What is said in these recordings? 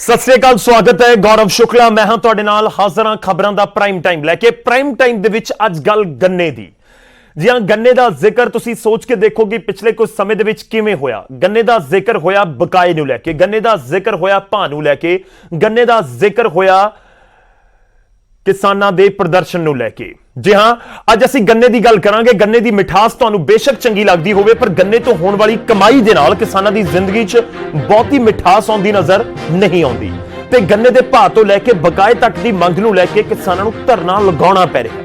सत श्री अकाल, स्वागत है। गौरव शुक्ला मैं हां तुहाडे नाल हाज़र हां खबरां दा प्राइम टाइम लैके। प्राइम टाइम दे विच अज गल गन्ने दी। जी हां, गन्ने दा जिक्र तुसीं सोच के देखो कि पिछले कुछ समय दे विच किवें होया। गन्ने दा जिक्र होया बकाए नूं लैके, गन्ने दा जिक्र होया भाਅ नूं लैके, गन्ने दा जिक्र होया किसानां दे प्रदर्शन नूं लैके। जी हां, अज असीं गन्ने दी गल करांगे। गन्ने दी मिठास तुहानूं बेशक चंगी लगदी होवे, पर गन्ने तो होण वाली कमाई दे नाल किसानां दी जिंदगी 'च बहुती मिठास आउंदी नज़र नहीं आउंदी ते गन्ने दे भाਅ तो लैके बकाए तक दी मंग नूं लैके किसानां नूं धरना लगाउणा पै रिहा।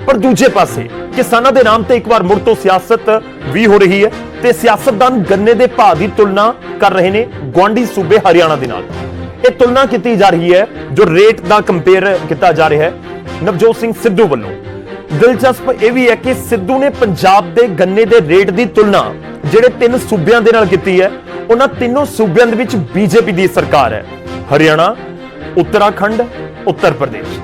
पर दूजे पासे किसानां दे नाम ते एक बार मुड़ तो सियासत भी हो रही है ते सियासतदान गन्ने दे भाਅ दी तुलना कर रहे ने गुआंढी सूबे हरियाणा दे नाल। ਇਹ तुलना की जा रही है, जो रेट का कंपेयर किया जा रहा है नवजोत सिंह सिद्धू वालों। दिलचस्प यह भी है कि सिद्धू ने पंजाब के गन्ने के रेट की तुलना ਜਿਹੜੇ ਤਿੰਨ सूबਿਆਂ ਦੇ ਨਾਲ ਕੀਤੀ है। उन्हां तीनों सूबਿਆਂ ਦੇ ਵਿੱਚ बीजेपी की सरकार है, हरियाणा, उत्तराखंड, उत्तर प्रदेश।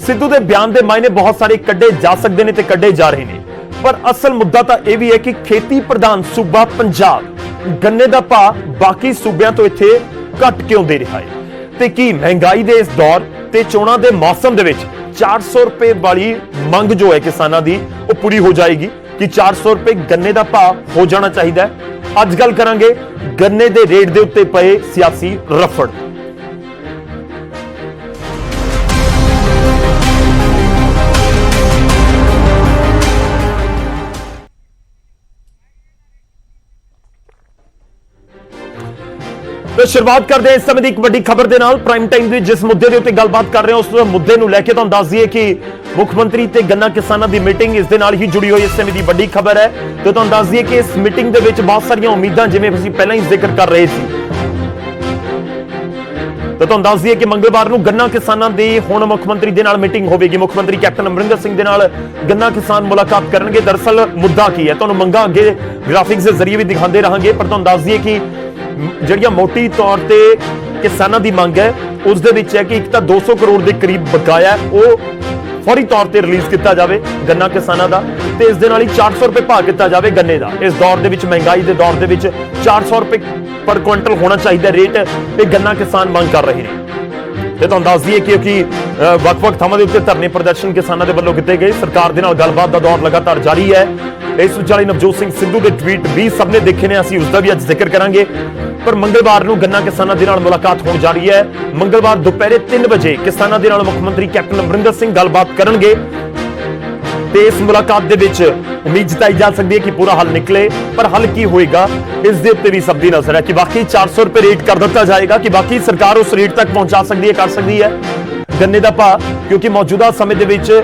सिद्धू के बयान के मायने बहुत सारे कड्ढे जा सकते हैं ते कड्ढे जा रहे हैं, पर असल मुद्दा तो यह भी है कि खेती प्रधान सूबा पंजाब गन्ने का भाव बाकी सूबਿਆਂ ਤੋਂ ਇੱਥੇ घट क्यों दे रहा है ਤੇ ਕੀ महंगाई के इस दौर ਤੇ ਚੋਣਾਂ ਦੇ मौसम ਦੇ ਵਿੱਚ 400 रुपए वाली मंग जो है किसानों की वो पूरी हो जाएगी कि 400 रुपए गन्ने का भाव हो जाना चाहिए। अज गल करांगे गन्ने के रेट के उत्ते पए सियासी रफड़। तो शुरुआत करते हैं इस समय की एक बड़ी खबर के नाल। प्राइम टाइम में जिस मुद्दे के उत्ते गलबात कर रहे हैं उस मुद्दे को लैके तुहानूं दस दईए कि मुख्यमंत्री ते गन्ना किसानों की मीटिंग इस दे नाल ही जुड़ी हुई इस समय की बड़ी खबर है। तो तुहानूं दस दईए कि इस मीटिंग के विच बहुत सारियां उम्मीदां जिवें असीं पहलां ही जिक्र कर रहे सी। तो तुहानूं दस दईए कि मंगलवार नूं गन्ना किसानों की हुण मुख्यमंत्री दे नाल मीटिंग होवेगी। मुख्यमंत्री कैप्टन अमरिंदर सिंह दे नाल गन्ना किसान मुलाकात करनगे। दरअसल मुद्दा की है तुहानूं मंगां अगे ग्राफिक्स के जरिए भी दिखाते रहांगे, पर तुहानूं दस दईए कि ਜਿਹੜੀਆਂ मोटी तौर पर किसानों की मंग है उस दे विच है कि एक तो 200 करोड़ के करीब बकाया है वो फौरी तौर पर रिलीज किया जाए गन्ना किसानों का, तो इस दे नाल ही 400 रुपए भाव किया जाए गन्ने का। इस दौर के महंगाई के दौर के 400 रुपए पर क्विंटल होना चाहिए रेट, ये गन्ना किसान मंग कर रहे हैं। तो तुहानूं दस दईए क्योंकि ਵੱਖ-ਵੱਖ ਥਾਵਾਂ ਦੇ ਉੱਤੇ ਧਰਨੇ ਪ੍ਰਦਰਸ਼ਨ ਕਿਸਾਨਾਂ ਦੇ ਵੱਲੋਂ ਕੀਤੇ ਗਏ। ਸਰਕਾਰ ਦੇ ਨਾਲ ਗੱਲਬਾਤ ਦਾ ਦੌਰ ਲਗਾਤਾਰ ਜਾਰੀ ਹੈ। ਇਸ ਵਿਚਾਲੇ ਨਵਜੋਤ ਸਿੰਘ ਸਿੱਧੂ ਦੇ ਟਵੀਟ ਵੀ ਸਭ ਨੇ ਦੇਖੇ ਨੇ, ਅਸੀਂ ਉਸ ਦਾ ਵੀ ਅੱਜ ਜ਼ਿਕਰ ਕਰਾਂਗੇ। ਪਰ ਮੰਗਲਵਾਰ ਨੂੰ ਗੰਨਾ ਕਿਸਾਨਾਂ ਦੇ ਨਾਲ ਮੁਲਾਕਾਤ ਹੋਣ ਜਾ ਰਹੀ ਹੈ। ਮੰਗਲਵਾਰ ਦੁਪਹਿਰੇ 3 ਵਜੇ ਕਿਸਾਨਾਂ ਦੇ ਨਾਲ ਮੁੱਖ ਮੰਤਰੀ ਕੈਪਟਨ ਅਮਰਿੰਦਰ ਸਿੰਘ ਗੱਲਬਾਤ ਕਰਨਗੇ ਤੇ ਇਸ ਮੁਲਾਕਾਤ ਦੇ ਵਿੱਚ उम्मीद जताई जा सकती है कि पूरा हल निकले, पर हल की होएगा इस दे उत्ते भी सब दी नजर है कि बाकी 400 रुपए रेट कर दिता जाएगा कि बाकी सरकार उस रेट तक पहुंचा सकती है, कर सकती है गन्ने का भाव, क्योंकि मौजूदा समय के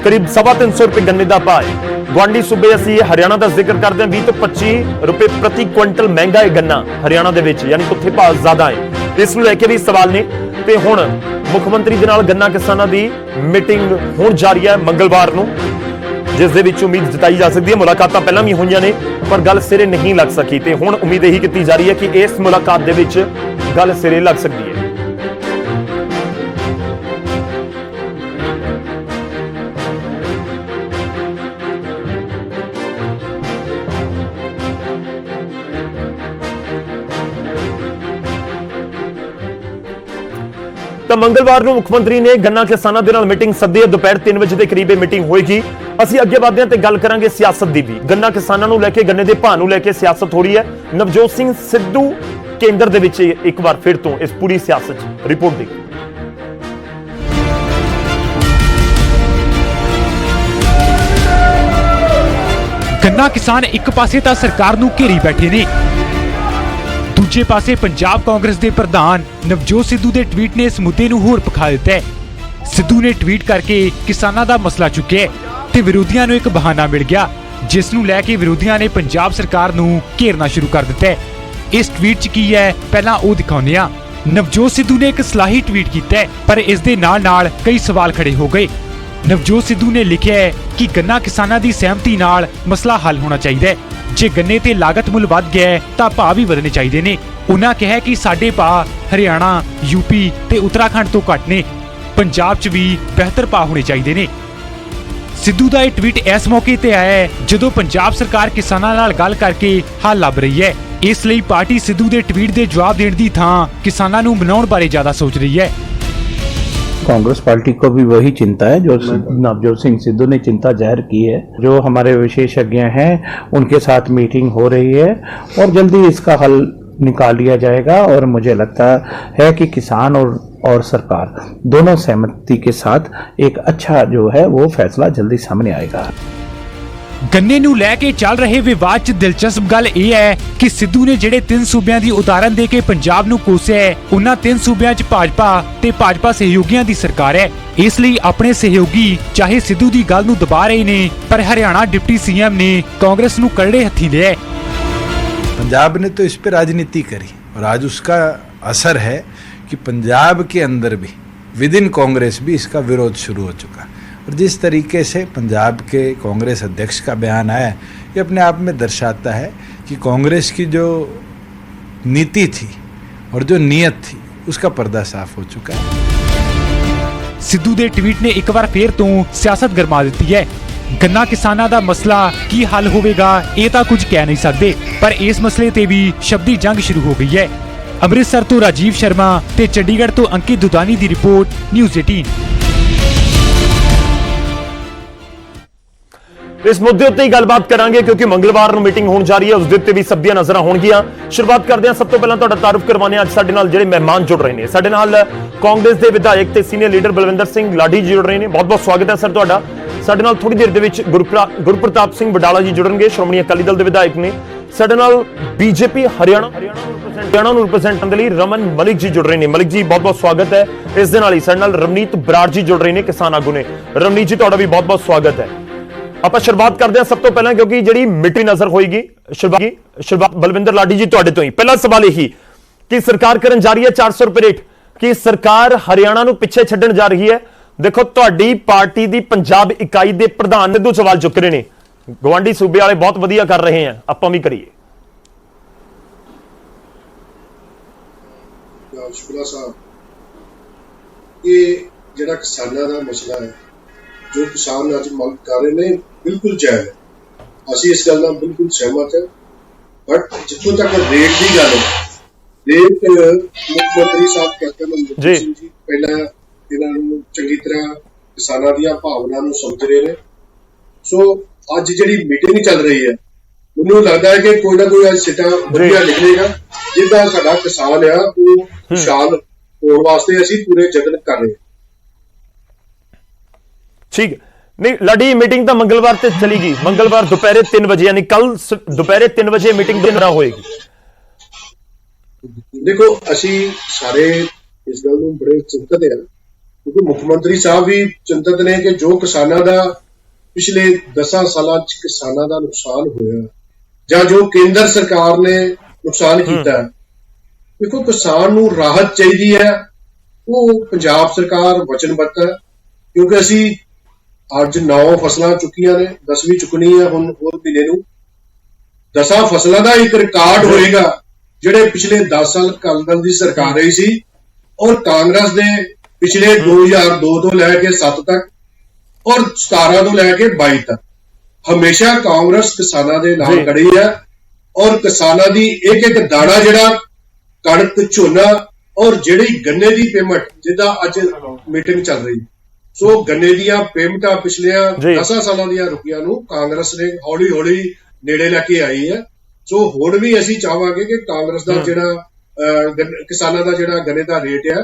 करीब 350 रुपए गन्ने का भाव है। गुआंढी सूबे असीं हरियाणा का जिक्र करते हैं 20 तो 25 रुपए प्रति क्विंटल महंगा है गन्ना हरियाणा के विच, यानी उत्थे भाव ज्यादा है। इस नूं लैके भी सवाल ने ते हुण मुख मंत्री दे नाल गन्ना किसानां दी मीटिंग होण जा रही है मंगलवार नूं, जिस दे विच उम्मीद जताई जा सकती है। मुलाकात पहला भी हुई ने पर गल सिरे नहीं लग सकी, तो हुण उम्मीद यही की जा रही है कि इस मुलाकात दे विच गल सिरे लग सकती है। तो मंगलवार को मुख्यमंत्री ने गन्ना किसानों के नाल मीटिंग सद्दी है। दोपहर 3 बजे के करीब मीटिंग होएगी। असीं अगे वधदे हां ते गल करांगे सियासत की भी। गन्ना किसानों नूं लैके गन्ने दे भाव नूं लैके सियासत हो रही है। नवजोत सिंह सिद्धू केंद्र दे विच एक बार फिर तो इस पूरी सियासत रिपोर्ट दी। गन्ना किसान एक पासे तां सरकार नूं घेरी बैठे ने, दूजे पासे पंजाब कांग्रेस के प्रधान नवजोत सिद्धू के ट्वीट ने इस मुद्दे नूं होर पखा दिता है। सिद्धू ने ट्वीट करके किसानां दा मसला चुक्या ते विरोधियों नूं एक बहाना मिल गया, जिस नूं लैके विरोधियों ने पंजाब सरकार नूं घेरना शुरू कर दिता है। इस ट्वीट च की है पहलां ओह दिखाउने आ। नवजोत सिद्धू ने एक सलाही ट्वीट किया है, पर इस दे नाल नाल कई सवाल खड़े हो गए। नवजोत सिद्धू ने लिखा है कि गन्ना किसानां दी सहमति नाल मसला हल होना चाहिए। जे गन्ने ते लागत मुल वध गया तां भाव भी वधने चाहिए ने। उन्हां कहा कि साडे भाव हरियाणा, यूपी ते उत्तराखंड तो घट ने, पंजाब च भी बेहतर भाव होने चाहिए ने। सिद्धू का यह ट्वीट इस मौके ते आया है जदों पंजाब सरकार किसानां नाल गल करके हल लभ रही है। ਇਸ ਲਈ ਪਾਰਟੀ ਸਿੱਧੂ ਦੇ ਟਵੀਟ ਦੇ ਜਵਾਬ ਦੇਣ ਦੀ ਥਾਂ ਕਿਸਾਨਾਂ ਨੂੰ ਮਨਾਉਣ ਬਾਰੇ ਜ਼ਿਆਦਾ ਸੋਚ ਰਹੀ ਹੈ। कांग्रेस पार्टी को भी वही चिंता है जो नवजोत सिंह सिद्धू ने चिंता जाहिर की है। जो हमारे विशेषज्ञ हैं उनके साथ मीटिंग हो रही है और जल्दी इसका हल निकाल लिया जाएगा और मुझे लगता है कि किसान और सरकार दोनों सहमति के साथ एक अच्छा जो है वो फैसला जल्दी सामने आएगा। ਗੰਨੇ ਨੂੰ ਲੈ ਕੇ ਚੱਲ ਰਹੇ ਵਿਵਾਦ 'ਚ ਦਿਲਚਸਪ ਗੱਲ ਇਹ ਹੈ ਕਿ ਸਿੱਧੂ ਨੇ ਜਿਹੜੇ 3 ਸੂਬਿਆਂ ਦੀ ਉਦਾਹਰਨ ਦੇ ਕੇ ਪੰਜਾਬ ਨੂੰ ਕੋਸਿਆ ਹੈ, ਉਹਨਾਂ 3 ਸੂਬਿਆਂ 'ਚ ਭਾਜਪਾ ਤੇ ਭਾਜਪਾ ਸਹਿਯੋਗੀਆਂ ਦੀ ਸਰਕਾਰ ਹੈ। ਇਸ ਲਈ ਆਪਣੇ ਸਹਿਯੋਗੀ ਚਾਹੇ ਸਿੱਧੂ ਦੀ ਗੱਲ ਨੂੰ ਦਬਾ ਰਹੇ ਨੇ, ਪਰ ਹਰਿਆਣਾ डिप्टी सीएम ने कांग्रेस ਨੂੰ ਕਰੜੇ ਹੱਥੀਂ ਲਿਆ। पंजाब ने तो इस पे राजनीति करी और आज उसका असर है कि पंजाब के अंदर भी विद इन कांग्रेस भी इसका विरोध शुरू हो चुका। और जिस तरीके से पंजाब के कांग्रेस अध्यक्ष का बयान आया, ये अपने आप में दर्शाता है कि कांग्रेस की जो नीति थी और जो नीयत थी उसका पर्दा साफ हो चुका है। ਸਿੱਧੂ ਦੇ ਟਵੀਟ ਨੇ ਇੱਕ ਵਾਰ ਫੇਰ ਤੋਂ ਸਿਆਸਤ ਗਰਮਾ ਦਿੱਤੀ ਹੈ। ਗੰਨਾ ਕਿਸਾਨਾਂ ਦਾ ਮਸਲਾ ਕੀ ਹੱਲ ਹੋਵੇਗਾ ਇਹ ਤਾਂ ਕੁਝ ਕਹਿ ਨਹੀਂ ਸਕਦੇ, ਪਰ ਇਸ ਮਸਲੇ ਤੇ ਵੀ ਸ਼ਬਦੀ ਜੰਗ ਸ਼ੁਰੂ ਹੋ ਗਈ ਹੈ। ਅੰਮ੍ਰਿਤਸਰ ਤੋਂ ਰਾਜੀਵ ਸ਼ਰਮਾ ਤੇ ਚੰਡੀਗੜ੍ਹ ਤੋਂ ਅੰਕਿਤ ਦੁਦਾਨੀ ਦੀ ਰਿਪੋਰਟ, ਨਿਊਜ਼ 18। ਇਸ ਮੁੱਦੇ ਉੱਤੇ ਹੀ ਗੱਲਬਾਤ ਕਰਾਂਗੇ ਕਿਉਂਕਿ ਮੰਗਲਵਾਰ ਨੂੰ ਮੀਟਿੰਗ ਹੋਣ ਜਾ ਰਹੀ ਹੈ, ਉਸ ਦੇ ਉੱਤੇ ਵੀ ਸਭ ਦੀਆਂ ਨਜ਼ਰਾਂ ਹੋਣਗੀਆਂ। ਸ਼ੁਰੂਆਤ ਕਰਦੇ ਹਾਂ, ਸਭ ਤੋਂ ਪਹਿਲਾਂ ਤੁਹਾਡਾ ਤਾਰਫ ਕਰਵਾਉਂਦੇ ਹਾਂ। ਅੱਜ ਸਾਡੇ ਨਾਲ ਜਿਹੜੇ ਮਹਿਮਾਨ ਜੁੜ ਰਹੇ ਨੇ, ਸਾਡੇ ਨਾਲ ਕਾਂਗਰਸ ਦੇ ਵਿਧਾਇਕ ਤੇ ਸੀਨੀਅਰ ਲੀਡਰ ਬਲਵਿੰਦਰ ਸਿੰਘ ਲਾਡੀ ਜੀ ਜੁੜ ਰਹੇ ਨੇ। ਬਹੁਤ ਬਹੁਤ ਸਵਾਗਤ ਹੈ ਸਰ ਤੁਹਾਡਾ। ਸਾਡੇ ਨਾਲ ਥੋੜੀ ਦੇਰ ਦੇ ਵਿੱਚ ਗੁਰਪ੍ਰਤਾਪ ਸਿੰਘ ਵਡਾਲਾ ਜੀ ਜੁੜਨਗੇ, ਸ਼੍ਰੋਮਣੀ ਅਕਾਲੀ ਦਲ ਦੇ ਵਿਧਾਇਕ ਨੇ। ਸਾਡੇ ਨਾਲ ਬੀਜੇਪੀ ਹਰਿਆਣਾ ਨੂੰ ਰਿਪਰੈਜ਼ੈਂਟ ਕਰਨ ਦੇ ਲਈ ਰਮਨ ਮਲਿਕ ਜੀ ਜੁੜ ਰਹੇ ਨੇ। ਮਲਿਕ ਜੀ ਬਹੁਤ ਬਹੁਤ ਸਵਾਗਤ ਹੈ। ਇਸ ਦੇ ਨਾਲ ਹੀ ਸਾਡੇ ਨਾਲ ਰਵਨੀਤ ਬਰਾੜ ਜੀ ਜੁੜ ਰਹੇ ਨੇ, ਕਿਸਾਨ ਆਗੂ ਨੇ। ਰਵਨੀਤ ਜੀ ਤੁਹਾਡਾ ਵੀ ਬਹੁਤ ਬਹੁਤ ਸਵਾਗਤ ਹੈ। ਆਪਾਂ ਸ਼ੁਰੂਆਤ ਕਰਦੇ ਹਾਂ ਸਭ ਤੋਂ ਪਹਿਲਾਂ, ਕਿਉਂਕਿ ਜਿਹੜੀ ਮੀਟਿੰਗ ਨਜ਼ਰ ਹੋਏਗੀ, ਸ਼ੁਰੂਆਤ ਬਲਵਿੰਦਰ ਲਾਡੀ ਜੀ ਤੁਹਾਡੇ ਤੋਂ ਹੀ। ਪਹਿਲਾ ਸਵਾਲ ਇਹੀ ਕਿ ਸਰਕਾਰ ਕਰਨ ਜਾ ਰਹੀ ਹੈ 400 ਰੁਪਏ ਰੇਟ, ਕਿ ਸਰਕਾਰ ਹਰਿਆਣਾ ਨੂੰ ਪਿੱਛੇ ਛੱਡਣ ਜਾ ਰਹੀ ਹੈ। ਦੇਖੋ ਤੁਹਾਡੀ ਪਾਰਟੀ ਦੀ ਪੰਜਾਬ ਇਕਾਈ ਦੇ ਪ੍ਰਧਾਨ ਸਿੱਧੂ ਸਵਾਲ ਚੁੱਕ ਰਹੇ ਨੇ, ਗਵਾਂਢੀ ਸੂਬੇ ਵਾਲੇ ਬਹੁਤ ਵਧੀਆ ਕਰ ਰਹੇ ਆ, ਆਪਾਂ ਵੀ ਕਰੀਏ। ਸ਼ੁਕਲਾ ਸਾਹਿਬ, ਇਹ ਜਿਹੜਾ ਕਿਸਾਨਾਂ ਦਾ ਮਸਲਾ ਹੈ, ਜੋ ਕਿਸਾਨ ਅੱਜ ਮੰਗ ਕਰ ਰਹੇ ਨੇ, ਬਿਲਕੁਲ ਜਾਇਜ਼ ਹੈ। ਅਸੀਂ ਇਸ ਗੱਲ ਨਾਲ ਬਿਲਕੁਲ ਸਹਿਮਤ ਹਾਂ। ਬਟ ਜਿੱਥੋਂ ਤੱਕ ਰੇਟ ਦੀ ਗੱਲ ਹੈ, ਰੇਟ ਮੁੱਖ ਮੰਤਰੀ ਸਾਹਿਬ ਕੈਪਟਨ ਅਮਰਿੰਦਰ ਸਿੰਘ ਜੀ ਪਹਿਲਾਂ ਇਹਨਾਂ ਨੂੰ ਚੰਗੀ ਤਰ੍ਹਾਂ ਕਿਸਾਨਾਂ ਦੀਆਂ ਭਾਵਨਾ ਨੂੰ ਸਮਝ ਰਹੇ ਨੇ। ਸੋ ਅੱਜ ਜਿਹੜੀ ਮੀਟਿੰਗ ਚੱਲ ਰਹੀ ਹੈ, ਮੈਨੂੰ ਲੱਗਦਾ ਹੈ ਕਿ ਕੋਈ ਨਾ ਕੋਈ ਅੱਜ ਸਿੱਟਾ ਵਧੀਆ ਨਿਕਲੇਗਾ, ਜਿੱਦਾਂ ਸਾਡਾ ਕਿਸਾਨ ਆ ਉਹ ਖੁਸ਼ਹਾਲ ਹੋਣ ਵਾਸਤੇ ਅਸੀਂ ਪੂਰੇ ਯਤਨ ਕਰ ਰਹੇ ਹਾਂ। ਠੀਕ ਨਹੀਂ ਲਾਡੀ, ਮੀਟਿੰਗ ਤਾਂ ਮੰਗਲਵਾਰ ਤੇ ਚਲੀਗੀ, ਮੰਗਲਵਾਰ ਦੁਪਹਿਰੇ 3 ਵਜੇ, ਯਾਨੀ ਕੱਲ ਦੁਪਹਿਰੇ 3 ਵਜੇ ਮੀਟਿੰਗ ਦੇ ਨਾਲ ਹੋਏਗੀ। ਦੇਖੋ ਅਸੀਂ ਸਾਰੇ ਇਸ ਗੱਲ ਨੂੰ ਬੜੇ ਚਿੰਤਤ ਹਾਂ, ਕਿਉਂਕਿ ਮੁੱਖ ਮੰਤਰੀ ਸਾਹਿਬ ਵੀ ਚਿੰਤਤ ਨੇ ਕਿ ਜੋ ਕਿਸਾਨਾਂ ਦਾ ਪਿਛਲੇ 10 ਸਾਲਾਂ 'ਚ ਕਿਸਾਨਾਂ ਦਾ ਨੁਕਸਾਨ ਹੋਇਆ ਜਾਂ ਜੋ ਕੇਂਦਰ ਸਰਕਾਰ ਨੇ ਨੁਕਸਾਨ ਕੀਤਾ, ਦੇਖੋ ਕਿਸਾਨ ਨੂੰ ਰਾਹਤ ਚਾਹੀਦੀ ਹੈ। ਉਹ ਪੰਜਾਬ ਸਰਕਾਰ ਵਚਨਬੱਧ ਹੈ, ਕਿਉਂਕਿ ਅਸੀਂ ਅੱਜ 9 ਫਸਲਾਂ ਚੁੱਕੀਆਂ ਨੇ, 10ਵੀਂ ਚੁੱਕਣੀ ਹੈ ਹੁਣ ਹੋਰ ਮਹੀਨੇ ਨੂੰ। 10 ਫਸਲਾਂ ਦਾ ਇੱਕ ਰਿਕਾਰਡ ਹੋਏਗਾ ਜਿਹੜੇ ਪਿਛਲੇ 10 ਸਾਲ ਅਕਾਲੀ ਦਲ ਦੀ ਸਰਕਾਰ ਰਹੀ ਸੀ ਔਰ ਕਾਂਗਰਸ ਦੇ ਪਿਛਲੇ 2002 ਤੋਂ ਲੈ ਕੇ 7 ਤੱਕ ਔਰ 17 ਤੋਂ ਲੈ ਕੇ 22 ਤੱਕ ਹਮੇਸ਼ਾ ਕਾਂਗਰਸ ਕਿਸਾਨਾਂ ਦੇ ਨਾਲ ਖੜੀ ਹੈ ਔਰ ਕਿਸਾਨਾਂ ਦੀ ਇੱਕ ਇੱਕ ਦਾਣਾ ਜਿਹੜਾ ਕਣਕ, ਝੋਨਾ ਔਰ ਜਿਹੜੀ ਗੰਨੇ ਦੀ ਪੇਮੈਂਟ, ਜਿੱਦਾਂ ਅੱਜ ਮੀਟਿੰਗ ਚੱਲ ਰਹੀ, ਸੋ ਗੰਨੇ ਦੀਆਂ ਪੇਮੈਂਟਾਂ ਪਿਛਲੀਆਂ 10 ਸਾਲਾਂ ਦੀਆਂ ਰੁਪਈਆਂ ਨੂੰ ਕਾਂਗਰਸ ਨੇ ਹੌਲੀ ਹੌਲੀ ਨੇੜੇ ਲੈ ਕੇ ਆਈ ਹੈ। ਸੋ ਹੁਣ ਵੀ ਅਸੀਂ ਚਾਹਾਂਗੇ ਕਿ ਕਾਂਗਰਸ ਦਾ ਜਿਹੜਾ ਕਿਸਾਨਾਂ ਦਾ ਜਿਹੜਾ ਗੰਨੇ ਦਾ ਰੇਟ ਹੈ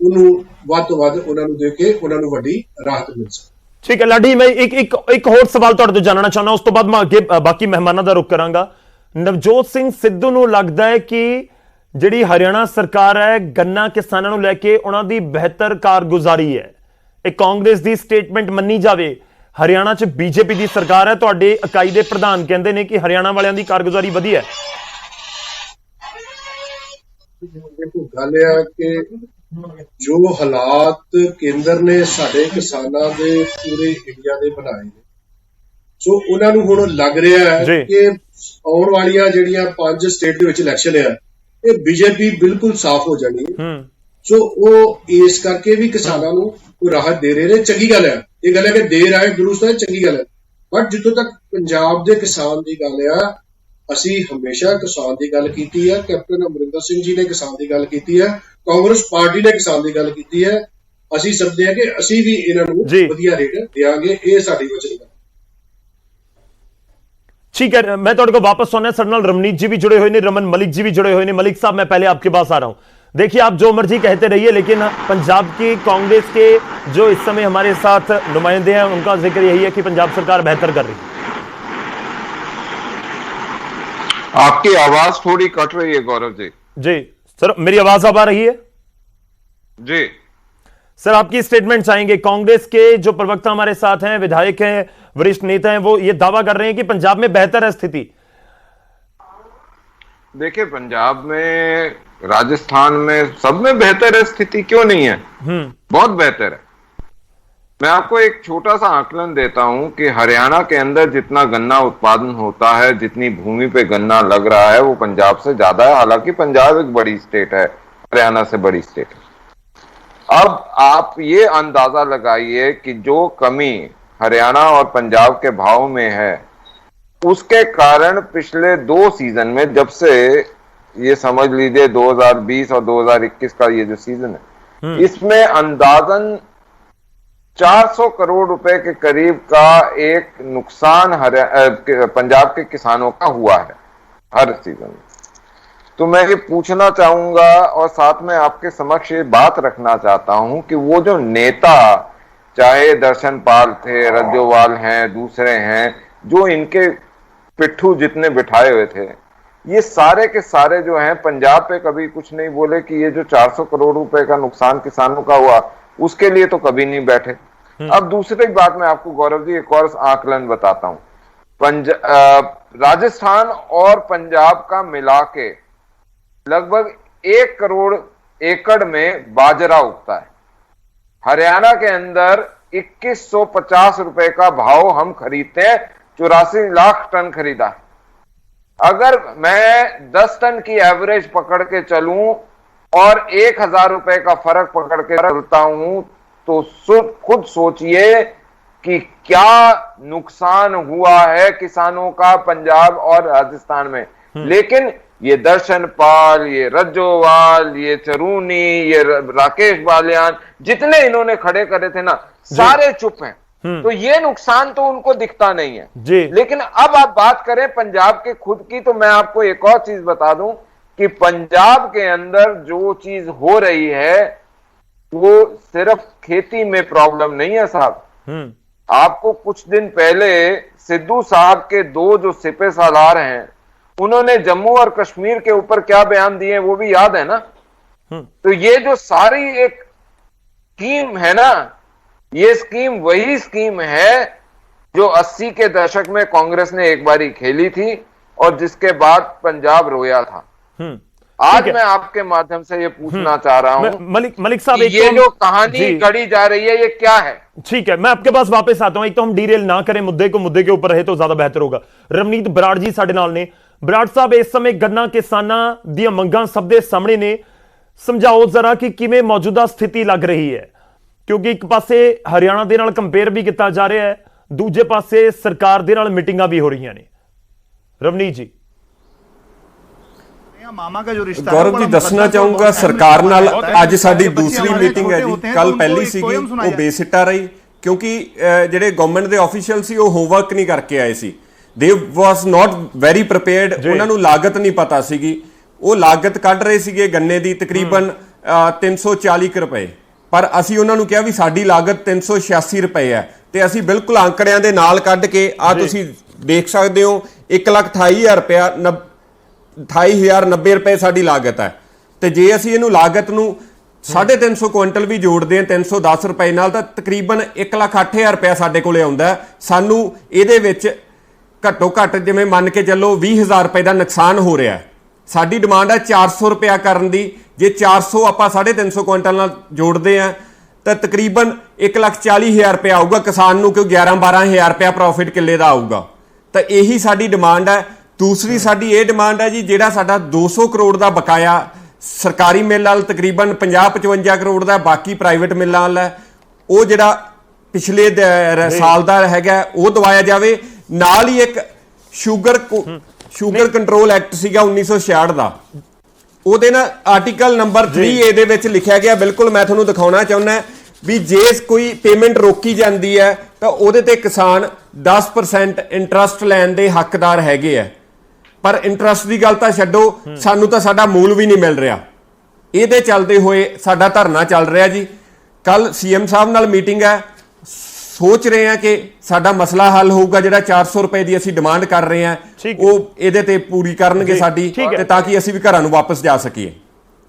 ਉਹਨੂੰ ਵੱਧ ਤੋਂ ਵੱਧ ਉਹਨਾਂ ਨੂੰ ਦੇ ਕੇ ਉਹਨਾਂ ਨੂੰ ਵੱਡੀ ਰਾਹਤ ਮਿਲ ਸਕੇ। ਠੀਕ ਹੈ ਲਾਡੀ, ਮੈਂ ਇੱਕ ਹੋਰ ਸਵਾਲ ਤੁਹਾਡੇ ਤੋਂ ਜਾਣਨਾ ਚਾਹੁੰਦਾ, ਉਸ ਤੋਂ ਬਾਅਦ ਮੈਂ ਅੱਗੇ ਬਾਕੀ ਮਹਿਮਾਨਾਂ ਦਾ ਰੁਖ ਕਰਾਂਗਾ। ਨਵਜੋਤ ਸਿੰਘ ਸਿੱਧੂ ਨੂੰ ਲੱਗਦਾ ਹੈ ਕਿ ਜਿਹੜੀ ਹਰਿਆਣਾ ਸਰਕਾਰ ਹੈ ਗੰਨਾ ਕਿਸਾਨਾਂ ਨੂੰ ਲੈ ਕੇ ਉਹਨਾਂ ਦੀ ਬਿਹਤਰ ਕਾਰਗੁਜ਼ਾਰੀ ਹੈ, ਇਹ ਕਾਂਗਰਸ ਦੀ ਸਟੇਟਮੈਂਟ ਮੰਨੀ ਜਾਵੇ। ਹਰਿਆਣਾ 'ਚ ਬੀਜੇਪੀ ਦੀ ਸਰਕਾਰ ਹੈ, ਤੁਹਾਡੇ ਇਕਾਈ ਦੇ ਪ੍ਰਧਾਨ ਕਹਿੰਦੇ ਨੇ ਕਿ ਹਰਿਆਣਾ ਵਾਲਿਆਂ ਦੀ ਕਾਰਗੁਜ਼ਾਰੀ ਵਧੀਆ ਹੈ। ਦੇਖੋ ਗੱਲ ਇਹ ਹੈ ਕਿ ਜੋ ਹਾਲਾਤ ਕੇਂਦਰ ਨੇ ਸਾਡੇ ਕਿਸਾਨਾਂ ਦੇ ਪੂਰੇ ਇੰਡੀਆ ਦੇ ਬਣਾਏ ਨੇ, ਸੋ ਉਹਨਾਂ ਨੂੰ ਹੁਣ ਲੱਗ ਰਿਹਾ ਹੈ ਕਿ ਆਉਣ ਵਾਲੀਆਂ ਜਿਹੜੀਆਂ 5 ਸਟੇਟ ਦੇ ਵਿੱਚ ਇਲੈਕਸ਼ਨ ਹੈ, ਇਹ ਬੀਜੇਪੀ ਬਿਲਕੁਲ ਸਾਫ਼ ਹੋ ਜਾਣੀ ਹੈ। ਸੋ ਉਹ ਇਸ ਕਰਕੇ ਵੀ ਕਿਸਾਨਾਂ ਨੂੰ ਰਾਹਤ ਦੇ ਰਹੇ ਨੇ। ਚੰਗੀ ਗੱਲ ਹੈ, ਇਹ ਗੱਲ ਹੈ ਕਿ ਦੇਰ ਆਏ ਦੁਰੁਸਤ ਹੈ, ਚੰਗੀ ਗੱਲ ਹੈ। ਬਟ ਜਿੱਥੋਂ ਤੱਕ ਪੰਜਾਬ ਦੇ ਕਿਸਾਨ ਦੀ ਗੱਲ ਆ, ਅਸੀਂ ਹਮੇਸ਼ਾ ਕਿਸਾਨ ਦੀ ਗੱਲ ਕੀਤੀ ਹੈ, ਕੈਪਟਨ ਅਮਰਿੰਦਰ ਸਿੰਘ ਜੀ ਨੇ ਕਿਸਾਨ ਦੀ ਗੱਲ ਕੀਤੀ ਹੈ, ਕਾਂਗਰਸ ਪਾਰਟੀ ਨੇ ਕਿਸਾਨ ਦੀ ਗੱਲ ਕੀਤੀ ਹੈ। ਅਸੀਂ ਸਮਝਦੇ ਹਾਂ ਕਿ ਅਸੀਂ ਵੀ ਇਹਨਾਂ ਨੂੰ ਵਧੀਆ ਰੇਟ ਦੇਵਾਂਗੇ, ਇਹ ਸਾਡੀ ਵਚਨਬੱਧਤਾ। ठीक है, मैं थोड़े को वापस सुनना है। सरनल रमनीत जी भी जुड़े हुए ने, रमन मलिक जी भी जुड़े हुए ने। मलिक साहब, मैं पहले आपके पास आ रहा हूं। देखिए, आप जो मर्जी कहते रहिए, लेकिन पंजाब की कांग्रेस के जो इस समय हमारे साथ नुमाइंदे हैं, उनका जिक्र यही है कि पंजाब सरकार बेहतर कर रही है। आपकी आवाज थोड़ी कट रही है गौरव जी। जी सर, मेरी आवाज अब आ रही है? जी सर, आपकी स्टेटमेंट चाहेंगे। कांग्रेस के जो प्रवक्ता हमारे साथ हैं, विधायक हैं, वरिष्ठ नेता हैं, वो ये दावा कर रहे हैं कि पंजाब में बेहतर है स्थिति। देखिए, पंजाब में, राजस्थान में, सब में बेहतर है स्थिति, क्यों नहीं है? बहुत बेहतर है। मैं आपको एक छोटा सा आकलन देता हूं कि हरियाणा के अंदर जितना गन्ना उत्पादन होता है, जितनी भूमि पे गन्ना लग रहा है, वो पंजाब से ज्यादा है। हालांकि पंजाब एक बड़ी स्टेट है, हरियाणा से बड़ी स्टेट है। अब आप ये अंदाजा लगाइए कि जो कमी हरियाणा और पंजाब के भाव में है, उसके कारण पिछले 2 सीजन में, जब से ये समझ लीजिए 2020 और 2021 का ये जो सीजन है, इसमें अंदाजन 400 करोड़ रुपए के करीब का एक नुकसान पंजाब के किसानों का हुआ है हर सीजन में। तो मैं ये पूछना चाहूंगा और साथ में आपके समक्ष ये बात रखना चाहता हूं कि वो जो नेता, चाहे दर्शन पाल थे, रज्जोवाल हैं, दूसरे हैं, जो इनके पिट्ठू जितने बिठाए हुए थे, ये सारे के सारे जो हैं, पंजाब पे कभी कुछ नहीं बोले कि ये जो 400 करोड़ रुपए का नुकसान किसानों का हुआ, उसके लिए तो कभी नहीं बैठे। अब दूसरी बात मैं आपको गौरव जी एक और आकलन बताता हूं। राजस्थान और पंजाब का मिला के लगभग 1 करोड़ एकड़ में बाजरा उगता है। हरियाणा के अंदर 2150 रुपए का भाव हम खरीदते हैं, 84 लाख टन खरीदा। अगर मैं 10 टन की एवरेज पकड़ के चलूं और 1000 रुपए का फर्क पकड़ के चलता हूं, तो खुद सोचिए कि क्या नुकसान हुआ है किसानों का पंजाब और राजस्थान में। लेकिन ये दर्शन पाल, ये रज्जोवाल, ये चरूनी, ये राकेश बालियान, जितने इन्होंने खड़े करे थे ना, सारे चुप हैं। तो ये नुकसान तो उनको दिखता नहीं है जी। लेकिन अब आप बात करें पंजाब के खुद की, तो मैं आपको एक और चीज बता दूं कि पंजाब के अंदर जो चीज हो रही है, वो सिर्फ खेती में प्रॉब्लम नहीं है साहब। आपको कुछ दिन पहले सिद्धू साहब के 2 जो सिपे सालार हैं, उन्होंने जम्मू और कश्मीर के ऊपर क्या बयान दिए वो भी याद है ना। तो ये जो सारी एक स्कीम है ना, ये स्कीम वही स्कीम है जो 80 के दशक में कांग्रेस ने एक बारी खेली थी और जिसके बाद पंजाब रोया था। आज मैं आपके माध्यम से ये पूछना चाह रहा हूं, मलिक साहब, ये जो कहानी गढ़ी जा रही है, ये क्या है? ठीक है, मैं आपके पास वापस आता हूं। एक तो हम डीरेल ना करें मुद्दे को, मुद्दे के ऊपर रहे तो ज्यादा बेहतर होगा। रमनीत बराड़ जी साडे नाल ने। बराड़ साहब, इस समय गन्ना किसानां दी मंगां सब दे सामने ने, समझाओ जरा कि किवें मौजूदा स्थिति लग रही है, क्योंकि एक पासे हरियाणा दे नाल कंपेयर भी किया जा रहा है, दूजे पासे सरकार दे नाल मीटिंगां भी हो रही ने। रवनीत जी। गौरव जी, दसना चाहूंगा सरकार नाल अज साडी दूसरी मीटिंग है जी। कल पहली सीगी, वो बेसिट्टा रही, क्योंकि ਜਿਹੜੇ ਗਵਰਨਮੈਂਟ ਦੇ ਆਫੀਸ਼ੀਅਲ ਸੀ ਉਹ ਹੋਮਵਰਕ ਨਹੀਂ ਕਰਕੇ ਆਏ ਸੀ। ਦੇ ਵਾਸ ਨਾਟ ਵੈਰੀ ਪ੍ਰੀਪੇਅਰਡ। ਉਹਨਾਂ ਨੂੰ ਲਾਗਤ ਨਹੀਂ ਪਤਾ ਸੀਗੀ। ਉਹ ਲਾਗਤ ਕੱਢ ਰਹੇ ਸੀਗੇ ਗੰਨੇ ਦੀ ਤਕਰੀਬਨ 340 ਰੁਪਏ, ਪਰ ਅਸੀਂ ਉਹਨਾਂ ਨੂੰ ਕਿਹਾ ਵੀ ਸਾਡੀ ਲਾਗਤ 386 ਰੁਪਏ ਹੈ, ਤੇ ਅਸੀਂ ਬਿਲਕੁਲ ਅੰਕੜਿਆਂ ਦੇ ਨਾਲ ਕੱਢ ਕੇ ਆ ਤੁਸੀਂ ਦੇਖ ਸਕਦੇ ਹੋ 1,28,000 ਰੁਪਇਆ 28,090 ਰੁਪਏ ਸਾਡੀ ਲਾਗਤ ਹੈ। ਤੇ ਜੇ ਅਸੀਂ ਇਹਨੂੰ ਲਾਗਤ ਨੂੰ 350 ਕੁਇੰਟਲ ਵੀ ਜੋੜਦੇ ਹਾਂ 310 ਰੁਪਏ ਨਾਲ, ਤਾਂ ਤਕਰੀਬਨ 1,08,000 ਰੁਪਇਆ ਸਾਡੇ ਕੋਲੇ ਆਉਂਦਾ। ਸਾਨੂੰ ਇਹਦੇ ਵਿੱਚ ਘੱਟੋ ਘੱਟ ਜਿਵੇਂ ਮੰਨ ਕੇ ਚੱਲੋ 20,000 ਰੁਪਏ ਦਾ ਨੁਕਸਾਨ ਹੋ ਰਿਹਾ। ਸਾਡੀ ਡਿਮਾਂਡ ਹੈ 400 ਰੁਪਇਆ ਕਰਨ ਦੀ। ਜੇ 400 ਆਪਾਂ 350 ਕੁਇੰਟਲ ਨਾਲ ਜੋੜਦੇ ਆ ਤਾਂ ਤਕਰੀਬਨ 1,40,000 ਰੁਪਇਆ ਆਊਗਾ ਕਿਸਾਨ ਨੂੰ, ਕਿਉਂ 11-12,000 ਰੁਪਇਆ ਪ੍ਰੋਫਿਟ ਕਿੱਲੇ ਦਾ ਆਊਗਾ। ਤਾਂ ਇਹੀ ਸਾਡੀ ਡਿਮਾਂਡ ਹੈ। ਦੂਸਰੀ ਸਾਡੀ ਇਹ ਡਿਮਾਂਡ ਹੈ ਜੀ, ਜਿਹੜਾ ਸਾਡਾ 200 ਕਰੋੜ ਦਾ ਬਕਾਇਆ ਸਰਕਾਰੀ ਮਿੱਲ ਵਾਲ ਤਕਰੀਬਨ 50-55 ਕਰੋੜ ਦਾ, ਬਾਕੀ ਪ੍ਰਾਈਵੇਟ ਮਿੱਲਾਂ ਵਾਲ ਹੈ, ਉਹ ਜਿਹੜਾ ਪਿਛਲੇ ਸਾਲ ਦਾ ਹੈਗਾ ਉਹ ਦਵਾਇਆ ਜਾਵੇ। ਨਾਲ ਹੀ ਇੱਕ ਸ਼ੂਗਰ ਕੰਟਰੋਲ ਐਕਟ ਸੀਗਾ 1966 ਦਾ, ਉਹਦੇ ਨਾਲ ਆਰਟੀਕਲ ਨੰਬਰ 3A ਦੇ ਵਿੱਚ ਲਿਖਿਆ ਗਿਆ, ਬਿਲਕੁਲ ਮੈਂ ਤੁਹਾਨੂੰ ਦਿਖਾਉਣਾ ਚਾਹੁੰਦਾ ਵੀ ਜੇ ਕੋਈ ਪੇਮੈਂਟ ਰੋਕੀ ਜਾਂਦੀ ਹੈ ਤਾਂ ਉਹਦੇ ਤੇ ਕਿਸਾਨ 10% ਇੰਟਰਸਟ ਲੈਣ ਦੇ ਹੱਕਦਾਰ ਹੈਗੇ ਆ। ਪਰ ਇੰਟਰਸਟ ਦੀ ਗੱਲ ਤਾਂ ਛੱਡੋ, ਸਾਨੂੰ ਤਾਂ ਸਾਡਾ ਮੂਲ ਵੀ ਨਹੀਂ ਮਿਲ ਰਿਹਾ। ਇਹਦੇ ਚੱਲਦੇ ਹੋਏ ਸਾਡਾ ਧਰਨਾ ਚੱਲ ਰਿਹਾ ਜੀ। ਕੱਲ CM ਸਾਹਿਬ ਨਾਲ ਮੀਟਿੰਗ ਹੈ, ਸੋਚ ਰਹੇ ਹਾਂ ਕਿ ਸਾਡਾ ਮਸਲਾ ਹੱਲ ਹੋਊਗਾ। ਜਿਹੜਾ 400 ਰੁਪਏ ਦੀ ਅਸੀਂ ਡਿਮਾਂਡ ਕਰ ਰਹੇ ਹਾਂ ਉਹ ਇਹਦੇ ਤੇ ਪੂਰੀ ਕਰਨਗੇ ਸਾਡੀ, ਤੇ ਤਾਂ ਕਿ ਅਸੀਂ ਵੀ ਘਰਾਂ ਨੂੰ ਵਾਪਸ ਜਾ ਸਕੀਏ।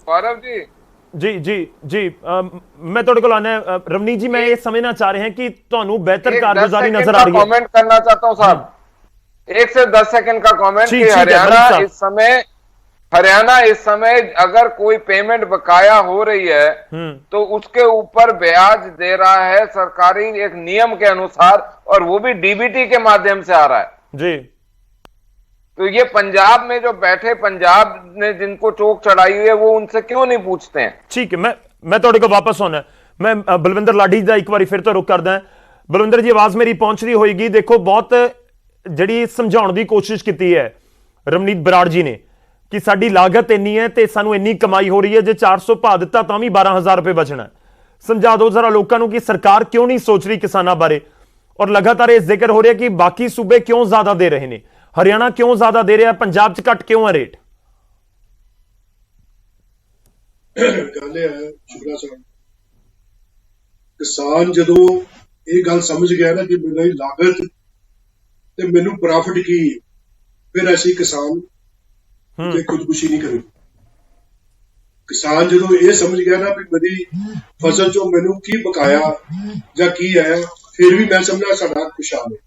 गौरव जी जी मैं ਤੁਹਾਡੇ ਕੋਲ ਆਣਾ ਰਵਨੀਤ ਜੀ, मैं ये समझना चाह रहे हैं कि ਤੁਹਾਨੂੰ बेहतर कारगुजारी नजर आ रही है। कमेंट करना चाहता हूं साहब, 1 से 10 सेकंड का कमेंट कि हरियाणा इस समय अगर कोई पेमेंट बकाया हो रही है तो उसके ऊपर ब्याज दे रहा है सरकारी एक नियम के अनुसार, और वो भी DBT के माध्यम से आ रहा है जी। तो ये पंजाब में जो बैठे, पंजाब ने जिनको चोक चढ़ाई हुई है, वो उनसे क्यों नहीं पूछते हैं? ठीक है, मैं ਤੁਹਾਡੇ ਕੋਲ ਵਾਪਸ ਆਉਣਾ। मैं ਬਲਵਿੰਦਰ ਲਾਡੀ ਦਾ ਇੱਕ ਵਾਰੀ ਫਿਰ ਤੋਂ ਰੁਕ ਕਰਦਾ। ਬਲਵਿੰਦਰ ਜੀ, ਆਵਾਜ਼ ਮੇਰੀ ਪਹੁੰਚ ਰਹੀ ਹੋਏਗੀ। ਦੇਖੋ, ਬਹੁਤ ਜਿਹੜੀ ਸਮਝਾਉਣ ਦੀ ਕੋਸ਼ਿਸ਼ ਕੀਤੀ ਹੈ ਰਵਨੀਤ ਬਰਾੜ ਜੀ ਨੇ ਕਿ ਸਾਡੀ ਲਾਗਤ ਇੰਨੀ ਹੈ ਤੇ ਸਾਨੂੰ ਇੰਨੀ ਕਮਾਈ ਹੋ ਰਹੀ ਹੈ, ਜੇ 400 ਭਾ ਦਿੱਤਾ ਤਾਂ ਵੀ 12,000 ਰੁਪਏ ਬਚਣਾ। ਸਮਝਾ ਦਿਓ ਜ਼ਰਾ ਲੋਕਾਂ ਨੂੰ ਕਿ ਸਰਕਾਰ ਕਿਉਂ ਨਹੀਂ ਸੋਚ ਰਹੀ ਕਿਸਾਨਾਂ ਬਾਰੇ। ਔਰ ਲਗਾਤਾਰ ਇਹ ਜ਼ਿਕਰ ਹੋ ਰਿਹਾ ਕਿ ਬਾਕੀ ਸੂਬੇ ਕਿਉਂ ਜ਼ਿਆਦਾ ਦੇ ਰਹੇ ਨੇ, ਹਰਿਆਣਾ ਕਿਉਂ ਜ਼ਿਆਦਾ ਦੇ ਰਿਹਾ, ਪੰਜਾਬ 'ਚ ਘੱਟ ਕਿਉਂ ਹੈ ਰੇਟ? ਗੱਲ ਹੈ ਸ਼ੁਕਲਾ ਸਾਹਿਬ, ਕਿਸਾਨ ਜਦੋਂ ਇਹ ਗੱਲ ਸਮਝ ਗਿਆ ਨਾ ਕਿ ਮੇਰੀ ਲਾਗਤ ਤੇ ਮੈਨੂੰ ਪ੍ਰੋਫਿਟ ਕੀ, ਫਿਰ ਅਸੀਂ ਕਿਸਾਨ ਤੇ ਖੁਦਕੁਸ਼ੀ ਨਹੀਂ ਕਰੂ। ਕਿਸਾਨ ਜਦੋਂ ਇਹ ਸਮਝ ਗਿਆ ਨਾ ਵੀ ਮੇਰੀ ਫਸਲ ਚੋਂ ਮੈਨੂੰ ਕੀ ਬਕਾਇਆ ਜਾਂ ਕੀ ਹੈ, ਫਿਰ ਵੀ ਮੈਂ ਸਮਝਣਾ ਸਾਡਾ ਖੁਸ਼ਹਾਲ ਹੈ।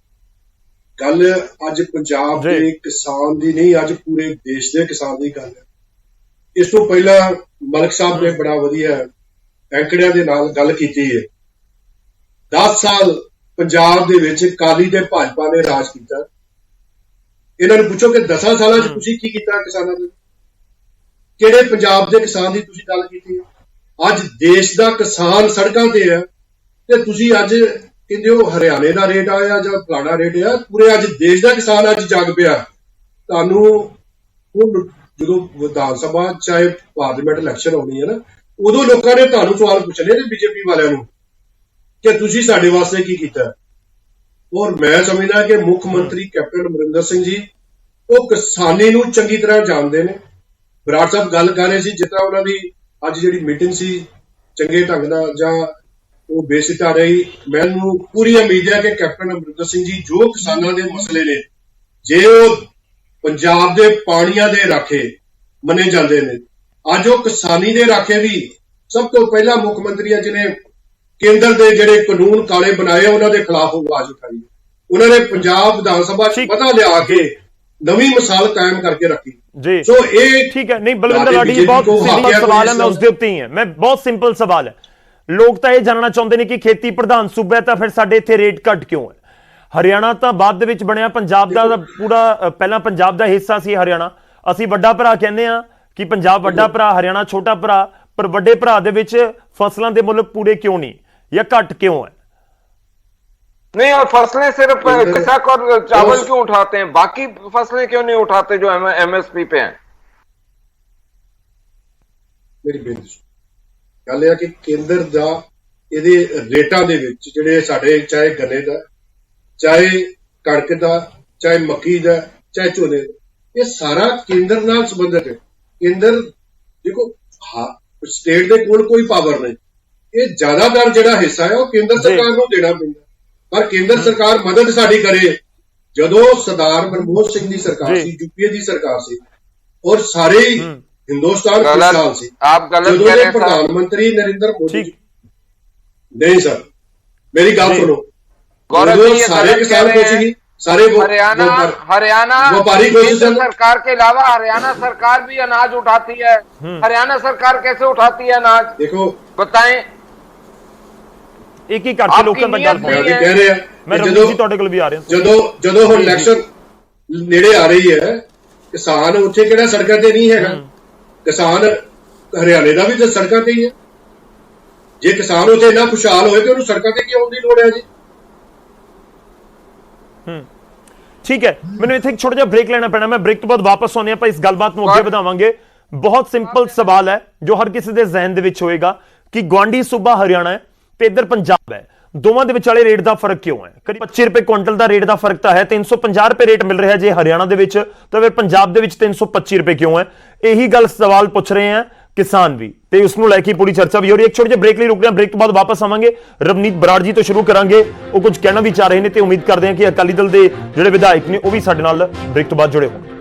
ਗੱਲ ਅੱਜ ਪੰਜਾਬ ਦੇ ਕਿਸਾਨ ਦੀ ਨਹੀਂ, ਅੱਜ ਪੂਰੇ ਦੇਸ਼ ਦੇ ਕਿਸਾਨ ਦੀ ਗੱਲ ਹੈ। ਇਸ ਤੋਂ ਪਹਿਲਾਂ ਮਲਕ ਸਾਹਿਬ ਨੇ ਬੜਾ ਵਧੀਆ ਐਂਕੜਿਆਂ ਦੇ ਨਾਲ ਗੱਲ ਕੀਤੀ ਹੈ। 10 ਸਾਲ ਪੰਜਾਬ ਦੇ ਵਿੱਚ ਅਕਾਲੀ ਤੇ ਭਾਜਪਾ ਨੇ ਰਾਜ ਕੀਤਾ। ਇਹਨਾਂ ਨੂੰ ਪੁੱਛੋ ਕਿ 10 ਸਾਲਾਂ 'ਚ ਤੁਸੀਂ ਕੀ ਕੀਤਾ ਕਿਸਾਨਾਂ ਦੇ, ਕਿਹੜੇ ਪੰਜਾਬ ਦੇ ਕਿਸਾਨ ਦੀ ਤੁਸੀਂ ਗੱਲ ਕੀਤੀ? ਅੱਜ ਦੇਸ਼ ਦਾ ਕਿਸਾਨ ਸੜਕਾਂ ਤੇ ਹੈ ਤੇ ਤੁਸੀਂ ਅੱਜ ਕਹਿੰਦੇ ਹੋ ਹਰਿਆਣੇ ਦਾ ਰੇਟ ਆਇਆ ਜਾਂ ਫਲਾਣਾ ਰੇਟ ਆ। ਪੂਰੇ ਅੱਜ ਦੇਸ਼ ਦਾ ਕਿਸਾਨ ਅੱਜ ਜਾਗ ਪਿਆ। ਤੁਹਾਨੂੰ ਹੁਣ ਜਦੋਂ ਵਿਧਾਨ ਸਭਾ ਚਾਹੇ ਪਾਰਲੀਮੈਂਟ ਇਲੈਕਸ਼ਨ ਹੋਣੀ ਹੈ ਨਾ, ਉਦੋਂ ਲੋਕਾਂ ਨੇ ਤੁਹਾਨੂੰ ਸਵਾਲ ਪੁੱਛਣੇ ਨੇ BJP ਵਾਲਿਆਂ ਨੂੰ ਕਿ ਤੁਸੀਂ ਸਾਡੇ ਵਾਸਤੇ ਕੀ ਕੀਤਾ। ਔਰ ਮੈਂ ਸਮਝਦਾ ਕਿ ਮੁੱਖ ਮੰਤਰੀ ਕੈਪਟਨ ਅਮਰਿੰਦਰ ਸਿੰਘ ਜੀ ਉਹ ਕਿਸਾਨੀ ਨੂੰ ਚੰਗੀ ਤਰ੍ਹਾਂ ਜਾਣਦੇ ਨੇ। ਬਰਾੜ ਸਾਹਿਬ ਗੱਲ ਕਰ ਰਹੇ ਸੀ ਜਿਸ ਤਰ੍ਹਾਂ ਉਹਨਾਂ ਦੀ ਅੱਜ ਜਿਹੜੀ ਮੀਟਿੰਗ ਸੀ ਚੰਗੇ ਢੰਗ ਨਾਲ ਜਾਂ ਉਹ ਬੇਸਿੱਟਾ ਰਹੀ। ਮੈਨੂੰ ਪੂਰੀ ਉਮੀਦ ਹੈ ਕਿ ਕੈਪਟਨ ਅਮਰਿੰਦਰ ਸਿੰਘ ਜੀ ਜੋ ਕਿਸਾਨਾਂ ਦੇ ਮਸਲੇ ਨੇ, ਜੇ ਉਹ ਪੰਜਾਬ ਦੇ ਪਾਣੀਆਂ ਦੇ ਰਾਖੇ ਮੰਨੇ ਜਾਂਦੇ ਨੇ, ਅੱਜ ਉਹ ਕਿਸਾਨੀ ਦੇ ਰਾਖੇ ਵੀ ਸਭ ਤੋਂ ਪਹਿਲਾਂ ਮੁੱਖ ਮੰਤਰੀ ਆ ਜਿਹਨੇ ਕੇਂਦਰ ਦੇ ਜਿਹੜੇ ਕਾਨੂੰਨ ਕਾਲੇ ਬਣਾਏ ਉਹਨਾਂ ਦੇ ਖਿਲਾਫ ਆਵਾਜ਼ ਉਠਾਈ। ਉਹਨਾਂ ਨੇ ਪੰਜਾਬ ਵਿਧਾਨ ਸਭਾ 'ਚ ਪਤਾ ਲਿਆ ਕੇ ਨਵੀਂ ਮਿਸਾਲ ਕਾਇਮ ਕਰਕੇ ਰੱਖੀ ਜੀ। ਸੋ ਇਹ ਠੀਕ ਹੈ। ਨਹੀਂ ਬਲਵਿੰਦਰ ਲਾਡੀ, ਬਹੁਤ ਸਿੰਪਲ ਸਵਾਲ ਹੈ, ਮੈਂ ਉਸ ਦੇ ਉੱਤੇ ਹੀ ਹਾਂ। ਮੈਂ ਬਹੁਤ ਸਿੰਪਲ ਸਵਾਲ ਹੈ। ਲੋਕ ਤਾਂ ਇਹ ਜਾਣਨਾ ਚਾਹੁੰਦੇ ਨੇ ਕਿ ਖੇਤੀ ਪ੍ਰਧਾਨ ਸੂਬਾ ਹੈ ਤਾਂ ਫਿਰ ਸਾਡੇ ਇੱਥੇ ਰੇਟ ਘੱਟ ਕਿਉਂ ਹੈ? ਹਰਿਆਣਾ ਤਾਂ ਬਾਅਦ ਦੇ ਵਿੱਚ ਬਣਿਆ, ਪੰਜਾਬ ਦਾ ਪੂਰਾ ਪਹਿਲਾਂ ਪੰਜਾਬ ਦਾ ਹਿੱਸਾ ਸੀ ਹਰਿਆਣਾ। ਅਸੀਂ ਵੱਡਾ ਭਰਾ ਕਹਿੰਦੇ ਆ ਕਿ ਪੰਜਾਬ ਵੱਡਾ ਭਰਾ, ਹਰਿਆਣਾ ਛੋਟਾ ਭਰਾ, ਪਰ ਵੱਡੇ ਭਰਾ ਦੇ ਵਿੱਚ ਫਸਲਾਂ ਦੇ ਮੁੱਲ ਪੂਰੇ ਕਿਉਂ ਨਹੀਂ ਜਾਂ ਘੱਟ क्यों है? नहीं, और फसलें सिर्फ कृषक और चावल क्यों उठाते हैं, बाकी फसलें क्यों नहीं उठाते जो MSP पे हैं? ਮੇਰੀ ਬੇਨਤੀ ਗੱਲ ਇਹ ਆ ਕਿ ਕੇਂਦਰ ਦਾ ਇਹਦੇ ਰੇਟਾਂ ਦੇ ਵਿੱਚ ਜਿਹੜੇ ਸਾਡੇ ਚਾਹੇ ਗੰਨੇ ਦਾ, ਚਾਹੇ ਕਣਕ ਦਾ, ਚਾਹੇ ਮੱਕੀ ਦਾ, ਚਾਹੇ ਝੋਨੇ ਦਾ, ਇਹ ਸਾਰਾ ਕੇਂਦਰ ਨਾਲ ਸੰਬੰਧਿਤ ਹੈ। ਕੇਂਦਰ ਦੇਖੋ, ਸਟੇਟ ਦੇ ਕੋਲ ਕੋਈ ਪਾਵਰ ਨਹੀਂ। ਇਹ ਜ਼ਿਆਦਾਤਰ ਜਿਹੜਾ ਹਿੱਸਾ ਹੈ ਉਹ ਕੇਂਦਰ ਸਰਕਾਰ ਨੂੰ ਦੇਣਾ ਪੈਂਦਾ, ਪਰ ਕੇਂਦਰ ਸਰਕਾਰ ਮਦਦ ਸਾਡੀ ਕਰੇ। ਜਦੋਂ ਸਰਦਾਰ ਮਨਮੋਹਨ ਸਿੰਘ ਦੀ ਸਰਕਾਰ ਸੀ, UPA ਦੀ ਸਰਕਾਰ ਸੀ, ਔਰ ਸਾਰੇ ਹਿੰਦੁਸਤਾਨ ਖੁਸ਼ਹਾਲ ਸੀ। ਜਦੋਂ ਦੇ ਪ੍ਰਧਾਨ ਮੰਤਰੀ ਨਰਿੰਦਰ ਮੋਦੀ ਨਹੀਂ ਸਰ, ਮੇਰੀ ਗੱਲ ਸੁਣੋ, ਸਾਰੇ ਕਿਸਾਨ ਖੁਸ਼ ਸੀ, सारे हरियाणा सरकार के अलावा हरियाणा सरकार भी अनाज उठाती है। हरियाणा सरकार कैसे उठाती है अनाज, देखो बताएं। एक ही करके लोगों तक गल कह रहे हैं। मैं रवनीत जी ਤੁਹਾਡੇ ਕੋਲ ਵੀ ਆ ਰਿਹਾ। ਜਦੋਂ ਹੁਣ ਇਲੈਕਸ਼ਨ ਨੇੜੇ ਆ ਰਹੀ ਹੈ, ਕਿਸਾਨ ਉੱਥੇ ਕਿਹੜਾ ਸੜਕਾਂ ਤੇ ਨਹੀਂ ਹੈਗਾ। ਕਿਸਾਨ ਹਰਿਆਣੇ ਦਾ ਵੀ ਤਾਂ ਸੜਕਾਂ ਤੇ ਹੀ ਹੈ। ਜੇ ਕਿਸਾਨ ਉੱਥੇ ਇੰਨਾ ਖੁਸ਼ਹਾਲ ਹੋਏ ਤੇ ਉਹਨੂੰ ਸੜਕਾਂ ਤੇ ਕੀ ਆਉਣ ਦੀ ਲੋੜ ਹੈ ਜੀ? ਠੀਕ ਹੈ, ਮੈਨੂੰ ਇੱਥੇ ਇੱਕ ਛੋਟਾ ਜਿਹਾ ਬ੍ਰੇਕ ਲੈਣਾ ਪੈਣਾ, ਮੈਂ ਬ੍ਰੇਕ ਤੋਂ ਬਾਅਦ ਵਾਪਸ ਆਉਂਦੇ ਆਪਾਂ, ਇਸ ਗੱਲਬਾਤ ਨੂੰ ਅੱਗੇ ਵਧਾਵਾਂਗੇ। ਬਹੁਤ ਸਿੰਪਲ ਸਵਾਲ ਹੈ ਜੋ ਹਰ ਕਿਸੇ ਦੇ ਜ਼ਿਹਨ ਦੇ ਵਿੱਚ ਹੋਏਗਾ ਕਿ ਗੁਆਂਢੀ ਸੂਬਾ ਹਰਿਆਣਾ ਹੈ ਤੇ ਇੱਧਰ ਪੰਜਾਬ ਹੈ, ਦੋਵਾਂ ਦੇ ਵਿਚਾਲੇ ਰੇਟ ਦਾ ਫਰਕ ਕਿਉਂ ਹੈ? ਕਰੀਬ 25 ਰੁਪਏ ਕੁਇੰਟਲ ਦਾ ਰੇਟ ਦਾ ਫਰਕ ਤਾਂ ਹੈ, 350 ਰੁਪਏ ਰੇਟ ਮਿਲ ਰਿਹਾ ਜੇ ਹਰਿਆਣਾ ਦੇ ਵਿੱਚ, ਤਾਂ ਫਿਰ ਪੰਜਾਬ ਦੇ ਵਿੱਚ 325 ਰੁਪਏ ਕਿਉਂ ਹੈ? ਇਹੀ ਗੱਲ ਸਵਾਲ ਪੁੱਛ ਰਹੇ ਆ ਕਿਸਾਨ ਵੀ, ਤੇ ਉਸ ਨੂੰ ਲੈ ਕੇ ਪੂਰੀ ਚਰਚਾ ਵੀ ਹੋ ਰਹੀ ਹੈ। ਇੱਕ ਛੋਟੇ ਜਿਹੇ ਬ੍ਰੇਕ ਲਈ ਰੁਕਦੇ ਹਾਂ, ਬ੍ਰੇਕ ਤੋਂ ਬਾਅਦ ਵਾਪਸ ਆਵਾਂਗੇ। ਰਵਨੀਤ ਬਰਾੜ ਜੀ ਤੋਂ ਸ਼ੁਰੂ ਕਰਾਂਗੇ, ਉਹ ਕੁਝ ਕਹਿਣਾ ਵੀ ਚਾਹ ਰਹੇ ਨੇ ਤੇ ਉਮੀਦ ਕਰਦੇ ਹਾਂ ਕਿ ਅਕਾਲੀ ਦਲ ਦੇ ਜਿਹੜੇ ਵਿਧਾਇਕ ਨੇ ਉਹ ਵੀ ਸਾਡੇ ਨਾਲ ਬ੍ਰੇਕ ਤੋਂ ਬਾਅਦ ਜੁੜੇ ਹੋਣ।